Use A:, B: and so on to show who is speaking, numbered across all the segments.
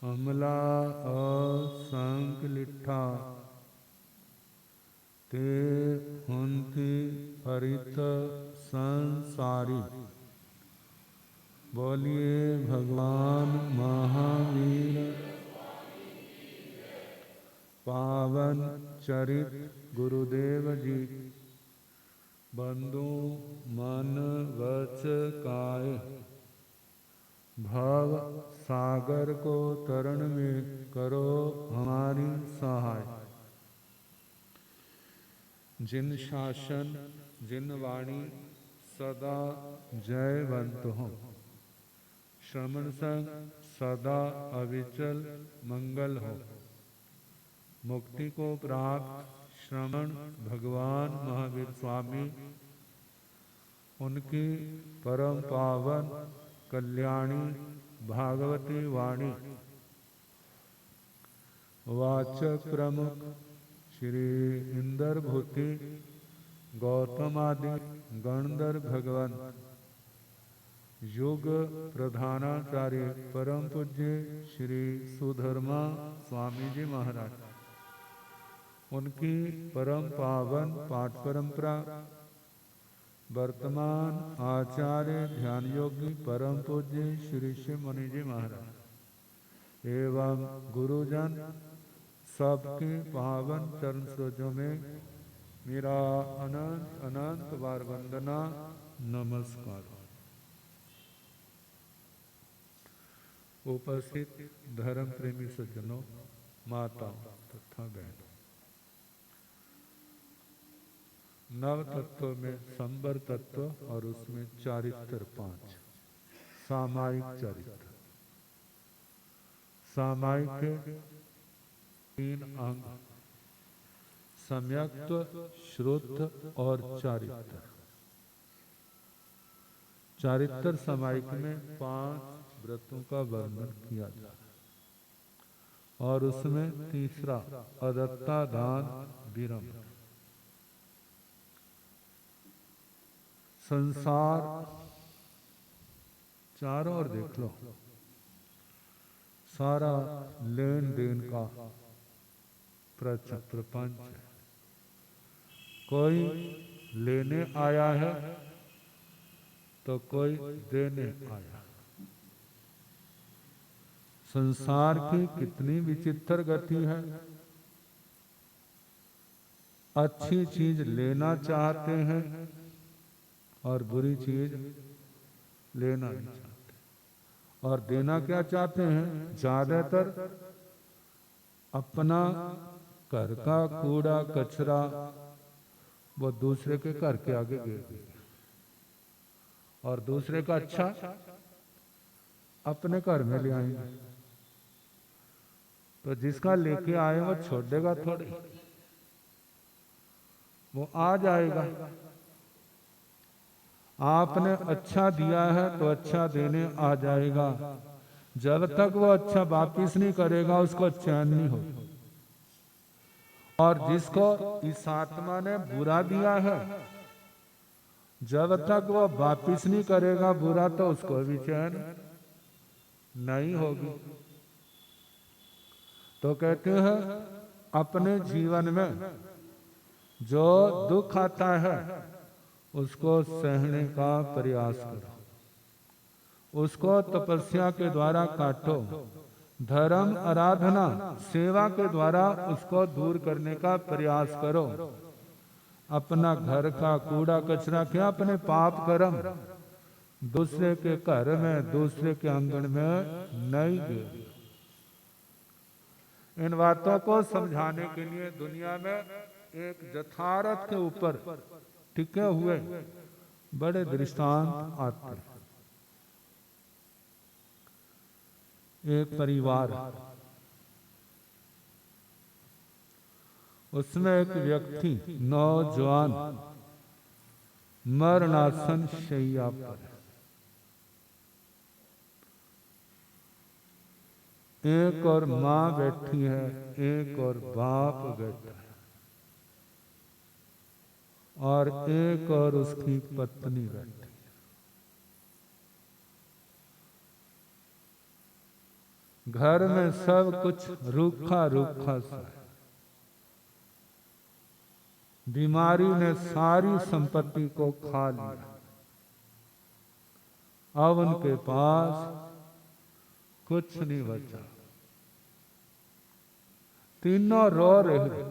A: अमला असंक लिठा ते हुंती हरित संसारी। बोलिए भगवान महावीर पावन चरित गुरुदेव जी। बंधु मन वच काय भव सागर को तरण में करो हमारी सहाय। जिन शासन जिन वाणी सदा जयवंत हो। श्रमण संग सदा अविचल मंगल हो। मुक्ति को प्राप्त श्रमण भगवान महावीर स्वामी उनकी परम पावन कल्याणी भागवती वाणी वाचक प्रमुख श्री इंदर भूति गौतम आदि गणधर भगवान युग प्रधानाचार्य परम पूज्य श्री सुधर्मा स्वामी जी महाराज उनकी परम पावन पाठ परंपरा वर्तमान आचार्य ध्यान योगी परम पूज्य श्री शिव मुनि जी महाराज एवं गुरुजन सबके पावन चरण सरोजों में मेरा अनंत अनंत बार वंदना नमस्कार। उपस्थित धर्म प्रेमी सज्जनों, माताओं तथा बहनों, नव तत्व में संबर तत्व और उसमें चारित्र 5 सामायिक चरित्र। सामायिक के 3 अंग सम्यक्त्व, श्रुत और चारित्र। चारित्र सामायिक में 5 व्रतों का वर्णन किया जाता और उसमें तीसरा अदत्ता दान विरम। संसार चारों ओर देख लो, सारा लेन देन का प्रपंच है। कोई लेने आया है तो कोई देने आया। संसार की कितनी विचित्र गति है। अच्छी चीज लेना चाहते हैं और बुरी चीज लेना नहीं चाहते। और देना क्या चाहते हैं? ज्यादातर अपना घर का कूड़ा कचरा वो दूसरे के घर के आगे गिर दिया और दूसरे का अच्छा अपने घर में ले आएंगे। तो जिसका लेके आए वो छोड़ेगा थोड़ी, वो आ जाएगा। आपने अच्छा दिया है तो अच्छा देने आ जाएगा। जब तक वो अच्छा वापिस नहीं करेगा उसको चैन नहीं हो। और जिसको इस आत्मा ने बुरा दिया है, जब तक वो वापिस नहीं करेगा बुरा तो उसको भी चैन नहीं होगी। तो कहते हैं अपने जीवन में जो दुख आता है उसको सहने का प्रयास करो, उसको तपस्या के द्वारा काटो, धर्म आराधना सेवा के द्वारा उसको दूर करने का प्रयास करो। अपना घर का कूड़ा कचरा क्या, अपने पाप कर्म दूसरे के घर में दूसरे के आंगन में नहीं गिर। इन बातों को समझाने के लिए दुनिया में एक यथार्थ के ऊपर टिके हुए बड़े दृष्टांत आते हैं। एक परिवार, उसमें एक व्यक्ति नौजवान मरणासन शैया पर है। एक और माँ बैठी है, एक और बाप बैठा है और एक और उसकी पत्नी बैठी है। घर में सब कुछ रूखा रूखा सा है। बीमारी ने सारी संपत्ति को खा लिया। अब उनके पास कुछ नहीं बचा। तीनों रो रहे।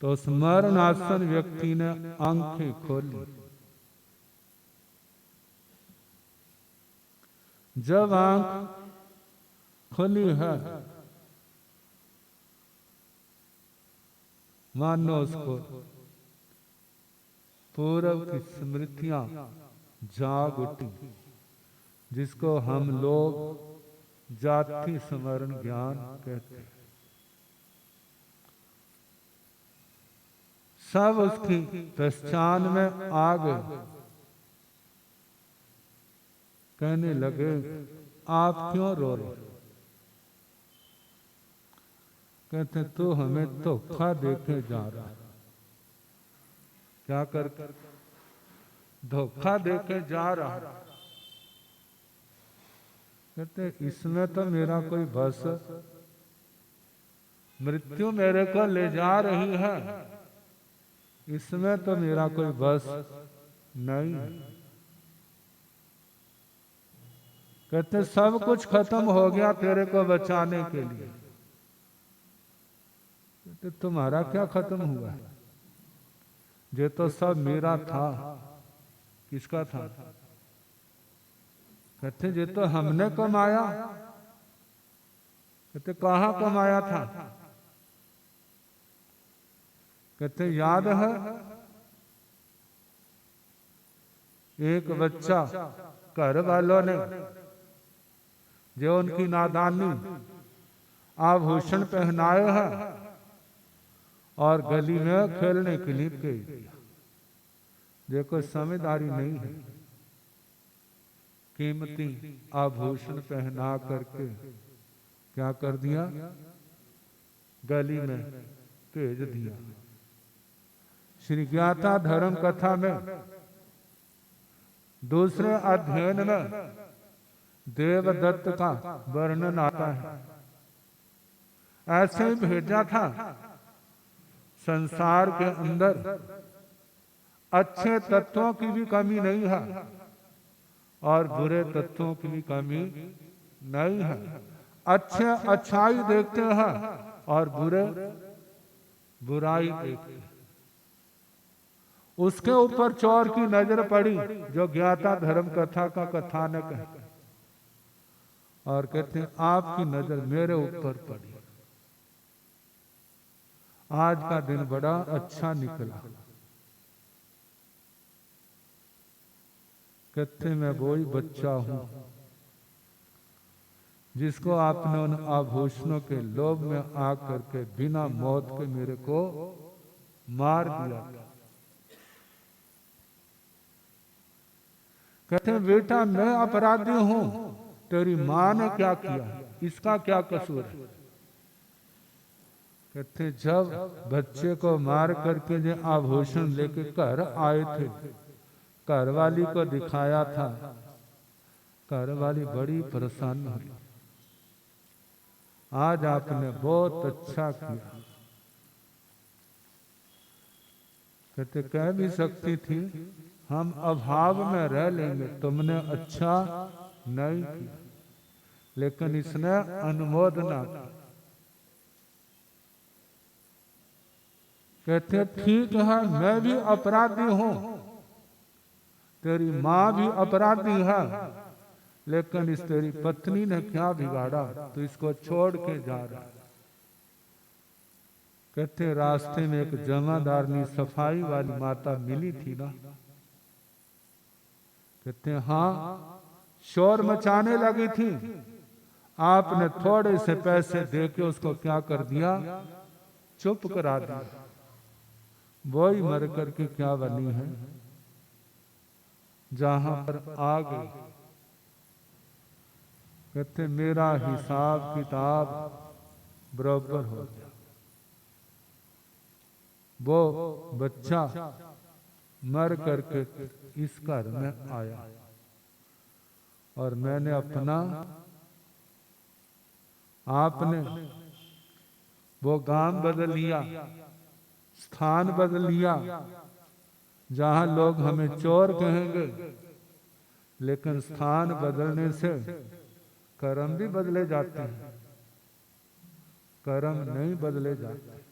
A: तो स्मरणासन व्यक्ति ने आंखें खोली। जब आंख खुली है, मानो उसको पूर्व की स्मृतियां जाग उठी, जिसको हम लोग जाति स्मरण ज्ञान कहते हैं। सब उसकी पहचान में आ गए। कहने लगे, आप क्यों रो रहे? कहते तू हमें धोखा देके जा रहा है। क्या कर? धोखा देके जा रहा है। कहते इसमें तो मेरा कोई बस, मृत्यु मेरे को ले जा रही है, इसमें तो मेरा कोई बस नहीं है। कहते सब कुछ खत्म हो गया तेरे को बचाने के लिए। कहते तुम्हारा क्या खत्म हुआ है? ये तो सब मेरा था। किसका था? कहते ये तो हमने कमाया। कहते कहाँ कमाया था? कहते याद है, एक बच्चा घर वालों ने जो उनकी नादानी आभूषण पहनाए हैं और गली में खेलने के लिए भेज दिया। देखो समझदारी नहीं है। कीमती आभूषण पहना करके क्या कर दिया? गली में भेज दिया। श्री ज्ञाता धर्म कथा में दूसरे अध्ययन में देवदत्त का वर्णन आता है। ऐसे ही भेजा था। संसार के अंदर अच्छे तत्वों की भी कमी नहीं है और बुरे तत्वों की भी कमी नहीं है। अच्छे अच्छाई देखते हैं और बुरे बुराई देखते हैं। उसके ऊपर चोर की नजर पड़ी जो ज्ञाता धर्म कथा का कथानक है और कहते हैं आपकी नजर मेरे ऊपर पड़ी। आज का दिन बड़ा अच्छा निकला। कहते मैं वही बच्चा हूं जिसको आपने उन आभूषणों के लोभ में आकर के बिना मौत के मेरे को मार दिया था। कहते हैं बेटा मैं अपराधी हूं, तेरी मां ने क्या किया, इसका क्या कसूर है? कहते जब बच्चे को मार करके जो आभूषण लेके घर आए थे, घरवाली को दिखाया था, घरवाली बड़ी प्रसन्न हुई। आज आपने बहुत अच्छा किया। कहते कह भी सकती थी हम अभाव में रह लेंगे, तुमने अच्छा नहीं किया, लेकिन इसने अनुमोदना की। कहते ठीक है मैं भी अपराधी हूं, तेरी मां भी अपराधी है, लेकिन इस तेरी पत्नी ने क्या बिगाड़ा तो इसको छोड़ के जा रहा है। कहते रास्ते में एक जमादारनी सफाई वाली माता मिली थी ना। कहते हाँ शोर मचाने लगी थी, आपने थोड़े से पैसे देके उसको क्या कर दिया, चुप करा दिया। वही मर करके क्या बनी है, जहां पर आ गई। कहते मेरा हिसाब किताब बराबर हो गया। वो बच्चा मर करके इस घर में आया और मैंने अपना, आपने वो गांव बदल लिया, स्थान बदल लिया, जहां लोग हमें चोर कहेंगे, लेकिन स्थान बदलने से कर्म भी बदले जाते हैं, कर्म नहीं बदले जाते।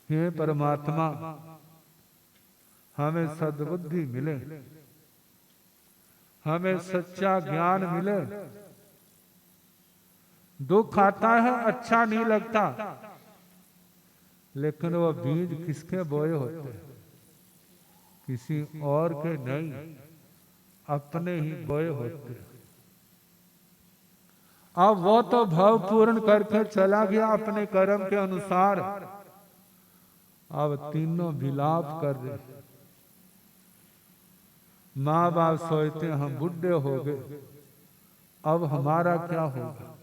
A: हे परमात्मा, हमें सद्बुद्धि मिले, हमें सच्चा ज्ञान मिले। दुख आता है, अच्छा नहीं लगता, लेकिन वो बीज किसके बोए होते हैं? किसी और के नहीं, अपने ही बोए होते हैं। अब वो तो भाव पूर्ण करके चला गया अपने कर्म के अनुसार, अब तीनों विलाप कर रहे। माँ बाप सोचते हम बुढ़े हो गए, अब हमारा क्या होगा?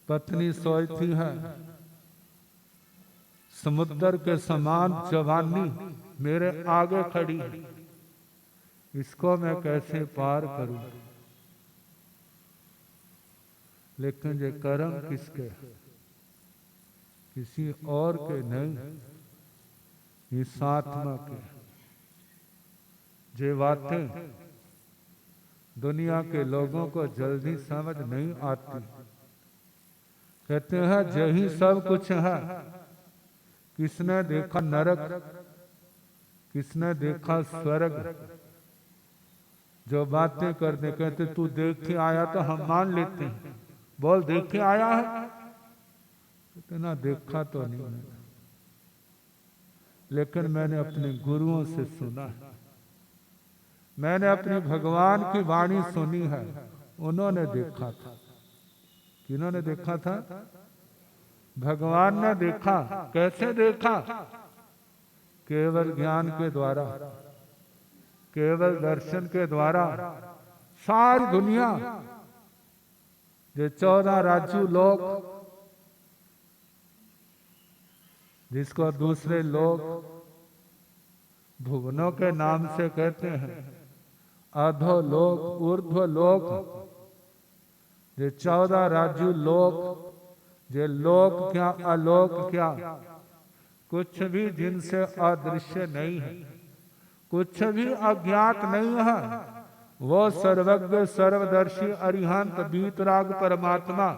A: पत्नी सोचती है समुद्र के समान जवानी मेरे आगे खड़ी है, इसको मैं कैसे पार करूं? लेकिन ये कर्म किसके? किसी और के नहीं, इस आत्मा के। ये बातें दुनिया के लोगों को जल्दी समझ नहीं आती। कहते हैं यही सब कुछ है। किसने देखा नरक, किसने देखा स्वर्ग? जो बातें करते कहते तू देख के आया तो हम मान लेते हैं, बोल देख के आया है? कहते ना देखा तो नहीं मैंने, लेकिन मैंने अपने गुरुओं से सुना है, मैंने अपने भगवान की वाणी सुनी है, उन्होंने देखा था। किन्होंने देखा था? भगवान ने देखा। कैसे देखा? केवल ज्ञान के द्वारा, केवल दर्शन के द्वारा। सारी दुनिया, जो 14 राजू लोग, जिसको दूसरे लोग भुवनों के नाम से कहते हैं, अधो लोक, ऊर्ध्व लोक, ये 14 राजू लोक, ये लोक क्या अलोक क्या, कुछ भी जिनसे अदृश्य नहीं है, कुछ भी अज्ञात नहीं है। वो सर्वज्ञ सर्वदर्शी अरिहंत वीतराग परमात्मा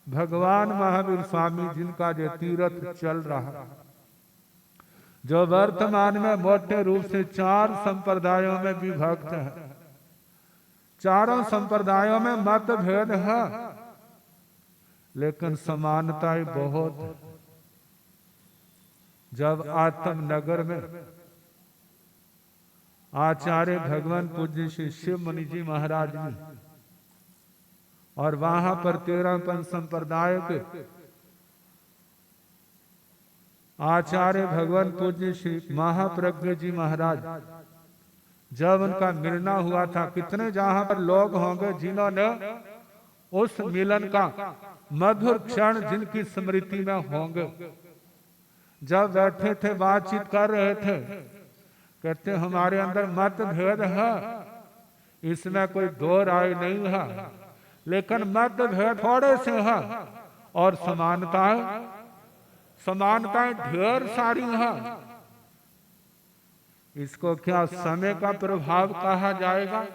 A: भगवान महावीर स्वामी, जिनका जो तीर्थ चल रहा, जो वर्तमान में मोटे रूप से 4 संप्रदायों में विभक्त है। चारों संप्रदायों में मतभेद है, लेकिन समानताएं बहुत है। जब आत्म नगर में आचार्य भगवान पूज्य श्री शिव मुनि जी महाराज जी, और वहां पर 13 संप्रदाय के आचार्य भगवान पूज्य श्री महाप्रज्ञ जी महाराज, जब उनका मिलना हुआ था, कितने जहां पर लोग होंगे जिन्होंने उस मिलन का मधुर क्षण जिनकी स्मृति में होंगे, जब बैठे थे बातचीत कर रहे थे, कहते हमारे अंदर मतभेद है, इसमें कोई दो राय नहीं है, लेकिन मतभेद थोड़े से है और समानताएं ढेर सारी है। इसको क्या समय का प्रभाव कहा जाएगा?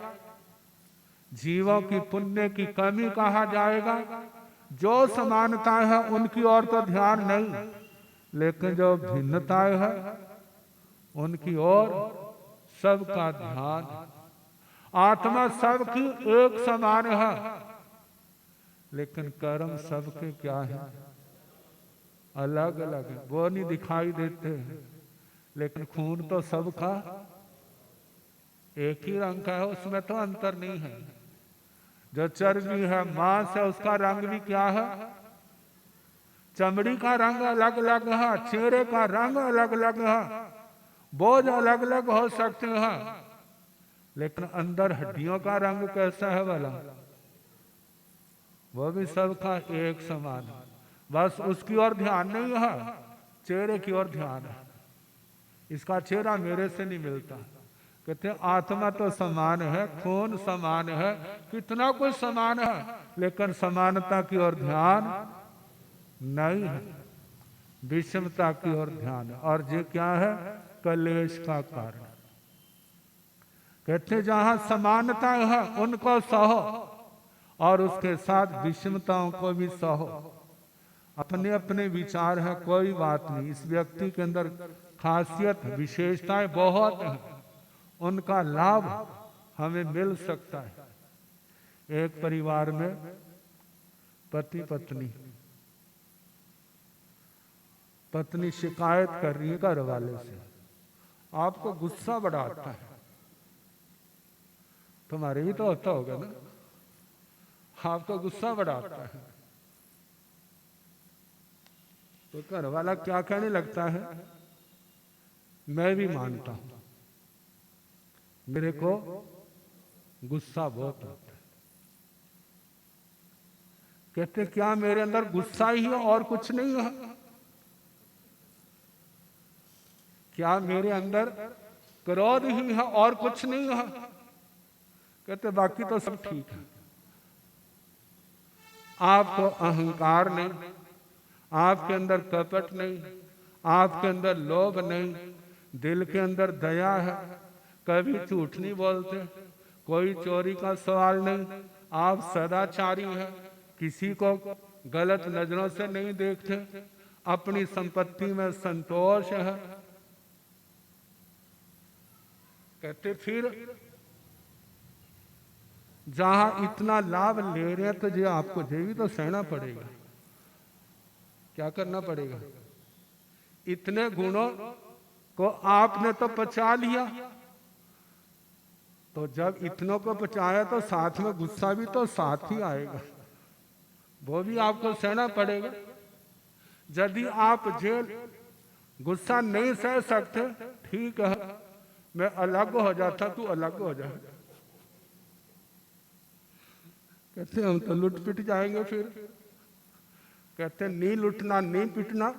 A: जीवों की पुण्य की कमी कहा जाएगा? जो समानताएं है उनकी ओर तो ध्यान नहीं, लेकिन जो भिन्नताएं है उनकी ओर सबका ध्यान। आत्मा सबकी एक समान है, लेकिन कर्म सबके क्या है? अलग अलग है। वो नहीं दिखाई देते हैं, लेकिन खून तो सबका एक ही रंग का है, उसमें तो अंतर नहीं है। जो चर्बी है, मांस है, उसका रंग भी क्या है? चमड़ी का रंग अलग अलग है, चेहरे का रंग अलग अलग है, बोझ अलग अलग हो सकते हैं, लेकिन अंदर हड्डियों का रंग कैसा है वाला? वो भी सबका एक समान है। बस उसकी ओर ध्यान नहीं है, चेहरे की ओर ध्यान है। इसका चेहरा मेरे से नहीं मिलता, कहते हैं आत्मा तो समान है, खून समान है, कितना कुछ समान है, लेकिन समानता की ओर ध्यान नहीं है, विषमता की ओर ध्यान है। और ये क्या है? कलेश का कारण। कहते जहां समानता है उनको सहो और उसके साथ विषमताओं को भी सहो। अपने अपने विचार हैं, कोई बात नहीं, इस व्यक्ति के अंदर खासियत विशेषताएं बहुत हैं, उनका लाभ हमें मिल सकता है। एक परिवार में पति पत्नी, पत्नी शिकायत कर रही है घर वाले से, आपको गुस्सा बड़ा आता है। तुम्हारे भी तो होता होगा ना, आपको गुस्सा बड़ा आता है। तो घर वाला क्या कहने लगता है? मैं भी मानता हूं, मेरे को गुस्सा बहुत आता है। कहते क्या मेरे अंदर गुस्सा ही है और कुछ नहीं है? क्या मेरे अंदर क्रोध ही है और कुछ नहीं है? कहते बाकी तो सब ठीक है। आपको अहंकार नहीं, आपके अंदर कपट नहीं, आपके अंदर लोभ नहीं, दिल के अंदर दया है, कभी झूठ नहीं बोलते, कोई चोरी का सवाल नहीं, आप सदाचारी हैं, किसी को गलत नजरों से नहीं देखते, अपनी संपत्ति में संतोष है। कहते फिर जहां इतना लाभ ले रहे हैं तो ये आपको ये भी तो सहना पड़ेगा। क्या करना पड़ेगा? इतने गुणों को आपने तो पचा लिया, तो जब इतनों को पचाया तो साथ में गुस्सा भी तो साथ ही आएगा, वो भी आपको सहना पड़ेगा। यदि आप जेल गुस्सा नहीं सह सकते, ठीक है, मैं अलग हो जाता, तू अलग हो जा। कहते हम तो लुट पिट जाएंगे फिर। कहते नहीं लुटना नहीं पिटना,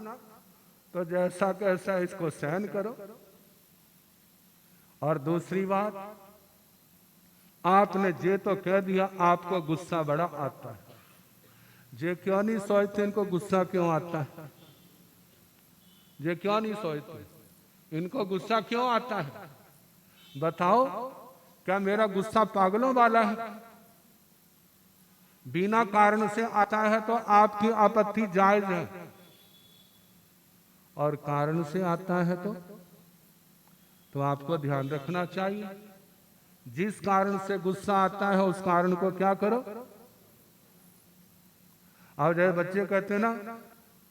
A: तो जैसा कैसा इसको सहन करो। और दूसरी बात, आपने जे तो कह दिया आपको गुस्सा बड़ा आता है, जे क्यों नहीं सोचते इनको गुस्सा क्यों आता है? जे क्यों नहीं सोचते इनको गुस्सा क्यों आता है? बताओ, क्या मेरा गुस्सा पागलों वाला है? बिना कारण से आता है तो आपकी आपत्ति जायज है, और कारण से आता है तो आपको ध्यान रखना चाहिए। जिस कारण से गुस्सा आता है उस कारण को क्या करो। और जैसे बच्चे कहते हैं ना,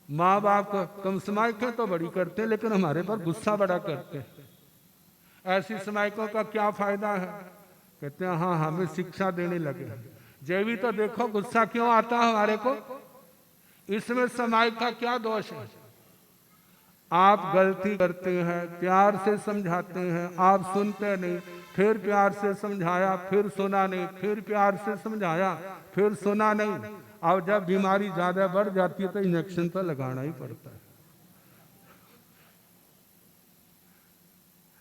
A: माँ बाप को कम समाइकें तो बड़ी करते हैं लेकिन हमारे पर गुस्सा बड़ा करते हैं, ऐसी समाइकों का क्या फायदा है? कहते हैं हाँ, हमें शिक्षा देने लगे। जे भी तो देखो गुस्सा क्यों आता है हमारे को, इसमें समाइक का क्या दोष है? आप गलती करते हैं, प्यार से समझाते हैं, आप सुनते नहीं, फिर प्यार से समझाया, फिर सुना नहीं, फिर प्यार से समझाया, फिर सुना नहीं। और जब बीमारी ज्यादा बढ़ जाती है तो इंजेक्शन तो लगाना ही पड़ता है।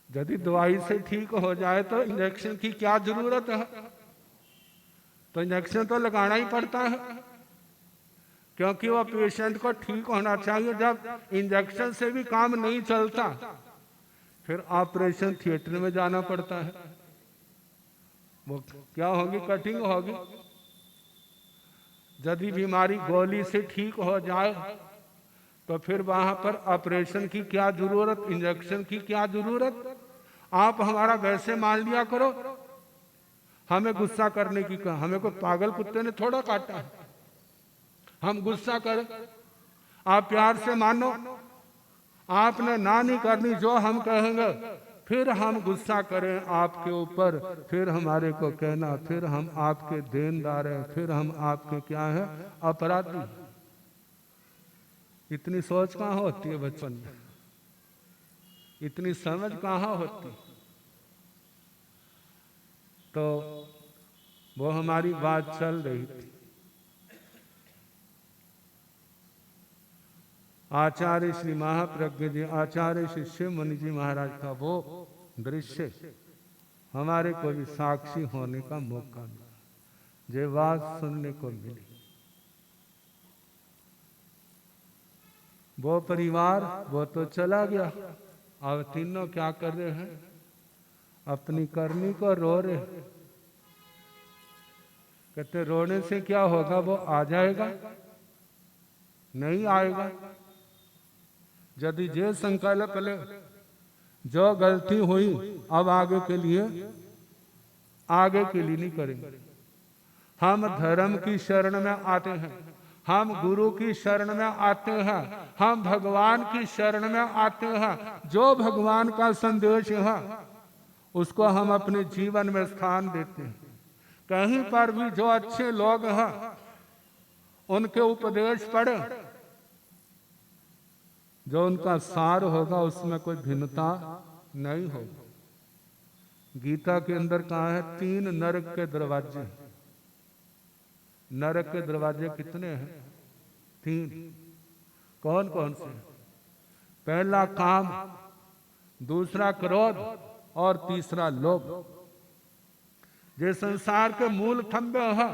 A: यदि दवाई से ठीक हो जाए तो इंजेक्शन की क्या जरूरत है? तो इंजेक्शन तो लगाना ही पड़ता है, क्योंकि वो पेशेंट को ठीक होना चाहिए। जब इंजेक्शन से भी काम नहीं चलता, फिर ऑपरेशन थिएटर में जाना पड़ता है। वो क्या होगी? कटिंग होगी। यदि बीमारी गोली से ठीक हो जाए तो फिर वहां पर ऑपरेशन की क्या जरूरत, इंजेक्शन की क्या जरूरत? आप हमारा वैसे मान लिया करो, हमें गुस्सा करने की कहा, हमें कोई पागल कुत्ते ने थोड़ा काटा है, हम गुस्सा करें। आप प्यार से मानो, आपने ना नहीं करनी जो हम कहेंगे, फिर हम गुस्सा करें आपके ऊपर, फिर हमारे को कहना, फिर हम आपके देनदार हैं, फिर हम आपके क्या हैं? अपराधी। इतनी सोच कहाँ होती है बचपन में, इतनी समझ कहाँ होती? तो वो हमारी बात चल रही थी। आचार्य श्री महाप्रज्ञ जी, आचार्य श्री शिव मुनि जी महाराज का वो दृश्य हमारे को भी साक्षी होने का मौका मिला, ये बात सुनने को मिली। वो परिवार वो तो चला गया, अब तीनों क्या कर रहे हैं, अपनी करनी को रो रहे। कहते रोने से क्या होगा, वो आ जाएगा, नहीं आएगा। यदि जे संकल्प ले जो गलती हुई अब आगे के लिए नहीं करेंगे। हम धर्म की शरण में आते हैं, हम गुरु की शरण में आते हैं, हम भगवान की शरण में आते हैं। जो भगवान का संदेश है उसको हम अपने जीवन में स्थान देते हैं। कहीं पर भी जो अच्छे लोग हैं उनके उपदेश पढ़े, जो उनका सार होगा उसमें कोई भिन्नता नहीं होगी। गीता के अंदर कहा है 3 नरक के दरवाजे। नरक के दरवाजे कितने हैं? 3। कौन कौन से? पहला काम, दूसरा क्रोध और तीसरा लोभ। ये संसार के मूल खंभे हैं।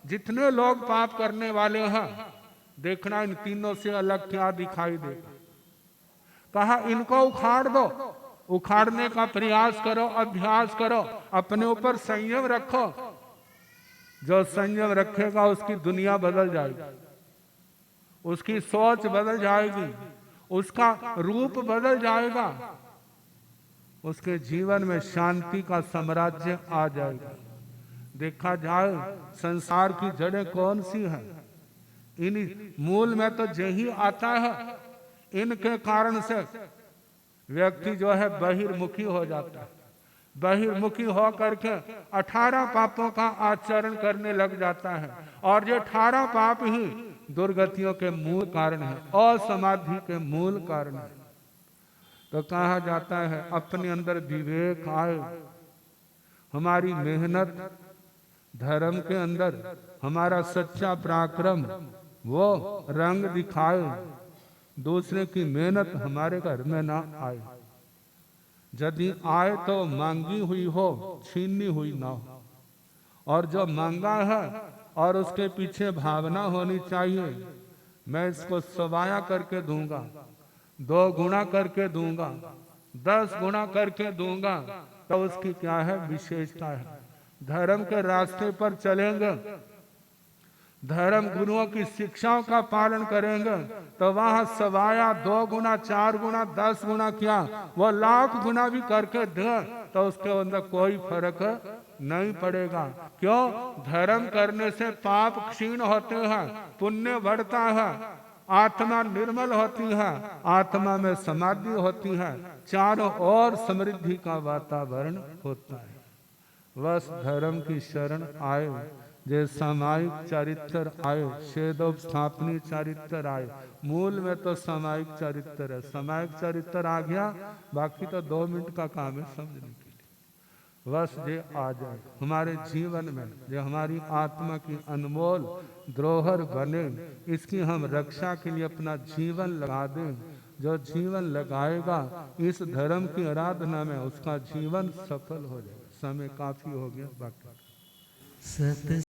A: जितने लोग पाप करने वाले हैं, देखना इन तीनों से अलग क्या दिखाई देगा। कहा इनको उखाड़ दो, उखाड़ने का प्रयास करो, अभ्यास करो, अपने ऊपर संयम रखो। जो संयम रखेगा उसकी दुनिया बदल जाएगी, उसकी सोच बदल जाएगी, उसका रूप बदल जाएगा, उसके जीवन में शांति का साम्राज्य आ जाएगा। देखा जाए संसार की जड़ें कौन सी हैं? इन मूल में तो यही आता है। इनके कारण से व्यक्ति जो है बहिर्मुखी हो जाता है। बहिर्मुखी हो करके 18 पापों का आचरण करने लग जाता है, और ये 18 पाप ही दुर्गतियों के मूल कारण है, असमाधि के मूल कारण है। तो कहा जाता है अपने अंदर विवेक आए, हमारी मेहनत धर्म के अंदर, हमारा सच्चा पराक्रम वो रंग दिखाए, दूसरे की मेहनत हमारे घर में ना आए। यदि आए तो मांगी हुई हो, छीनी हुई ना हो। और जो मांगा है और उसके पीछे भावना होनी चाहिए, मैं इसको सवाया करके दूंगा, 2 गुना करके दूंगा, 10 गुना करके दूंगा, तो उसकी क्या है? विशेषता है। धर्म के रास्ते पर चलेंगे, धर्म गुरुओं की शिक्षाओं का पालन करेंगे, तो वहां सवाया 2 गुना, 4 गुना, 10 गुना क्या, वो लाख गुना भी करके दे तो उसके अंदर कोई फर्क नहीं पड़ेगा। क्यों? धर्म करने से पाप क्षीण होते हैं, पुण्य बढ़ता है, आत्मा निर्मल होती है, आत्मा में समाधि होती है, चारों ओर समृद्धि का वातावरण होता है। बस धर्म की शरण आए, जे सामायिक चरित्र आए, छेदोपस्थापनी चरित्र आए। मूल में तो सामायिक चरित्र है, सामायिक चरित्र आ गया, बाकी तो 2 मिनट का काम है समझने के लिए। बस ये आ जाए हमारे जीवन में, जो हमारी आत्मा की अनमोल धरोहर बने, इसकी हम रक्षा के लिए अपना जीवन लगा दें। जो जीवन लगाएगा इस धर्म की आराधना में, उसका जीवन सफल हो जाएगा। समय काफी हो गया, बाकी